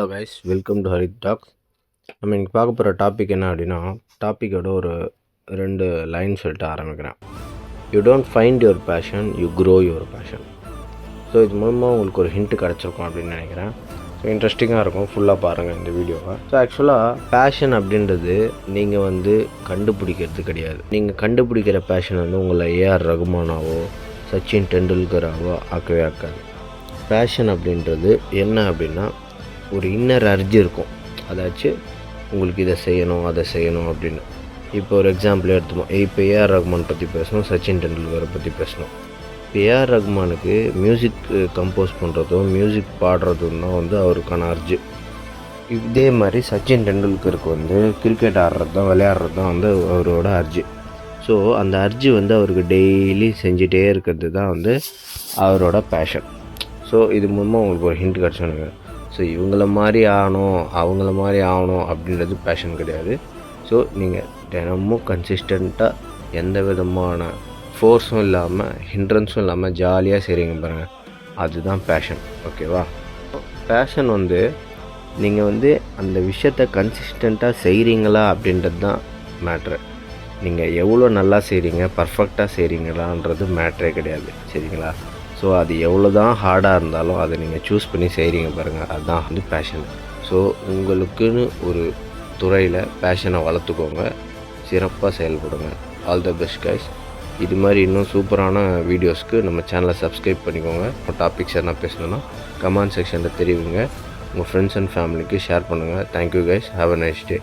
Hello guys, welcome to Harith talks. நம்ம இன்றைக்கி பார்க்க போகிற டாபிக் என்ன அப்படின்னா, டாப்பிக்கோட ஒரு 2 லைன் சொல்லிட்டு ஆரம்பிக்கிறேன். You don't find your fashion, you grow your fashion. So இது மூலமாக உங்களுக்கு ஒரு ஹிண்ட்டு கிடச்சிருக்கும் அப்படின்னு நினைக்கிறேன். ஸோ இன்ட்ரெஸ்டிங்காக இருக்கும், ஃபுல்லாக பாருங்கள் இந்த வீடியோவை. ஸோ ஆக்சுவலாக பேஷன் அப்படின்றது நீங்கள் கண்டுபிடிக்கிறது கிடையாது. நீங்கள் கண்டுபிடிக்கிற பேஷன் உங்களை ஏஆர் ரகுமானாவோ சச்சின் டெண்டுல்கராவோ ஆக்கவே ஆக்காது. பேஷன் அப்படின்றது என்ன அப்படின்னா, ஒரு இன்னர் அர்ஜி இருக்கும். அதாச்சும் உங்களுக்கு இதை செய்யணும் அதை செய்யணும் அப்படின்னு. இப்போ ஒரு எக்ஸாம்பிள் எடுத்துப்போம். இப்போ ஏஆர் ரகுமான் பற்றி பேசணும், சச்சின் டெண்டுல்கரை பற்றி பேசணும். இப்போ ஏஆர் ரகுமானுக்கு மியூசிக் கம்போஸ் பண்ணுறதும் மியூசிக் பாடுறதும் தான் அவருக்கான அர்ஜி. இதே மாதிரி சச்சின் டெண்டுல்கருக்கு கிரிக்கெட் ஆடுறது தான் விளையாடுறது தான் அவரோட அர்ஜி. ஸோ அந்த அர்ஜி அவருக்கு டெய்லி செஞ்சிட்டே இருக்கிறது தான் அவரோட பேஷன். ஸோ இது மூலமாக உங்களுக்கு ஒரு ஹிண்ட் கிடச்சோன்னு. ஸோ இவங்கள மாதிரி ஆகணும் அவங்கள மாதிரி ஆகணும் அப்படின்றது பேஷன் கிடையாது. ஸோ நீங்கள் தினமும் கன்சிஸ்டண்ட்டாக எந்த விதமான ஃபோர்ஸும் இல்லாமல் ஹிண்ட்ரன்ஸும் இல்லாமல் ஜாலியாக செய்கிறீங்க பாருங்கள், அதுதான் பேஷன். ஓகேவா? பேஷன் நீங்கள் அந்த விஷயத்தை கன்சிஸ்டண்ட்டாக செய்கிறீங்களா அப்படின்றது தான் மேட்ரு. நீங்கள் எவ்வளோ நல்லா செய்கிறீங்க, பர்ஃபெக்டாக செய்கிறீங்களான்றது மேட்ரே கிடையாது. சரிங்களா? ஸோ அது எவ்வளோ தான் ஹார்டாக இருந்தாலும் அதை நீங்கள் சூஸ் பண்ணி செய்கிறீங்க பாருங்கள், அதுதான் பேஷன். ஸோ உங்களுக்குன்னு ஒரு துறையில் பேஷனை வளர்த்துக்கோங்க, சிறப்பாக செயல்படுங்க. All the best guys. இது மாதிரி இன்னும் சூப்பரான வீடியோஸ்க்கு நம்ம சேனலை சப்ஸ்கிரைப் பண்ணிக்கோங்க. டாபிக்ஸ் என்ன பேசணுன்னா கமெண்ட் செக்ஷனில் தெரிவிங்க. உங்கள் ஃப்ரெண்ட்ஸ் அண்ட் ஃபேமிலிக்கு ஷேர் பண்ணுங்கள். Thank you guys. Have a nice day.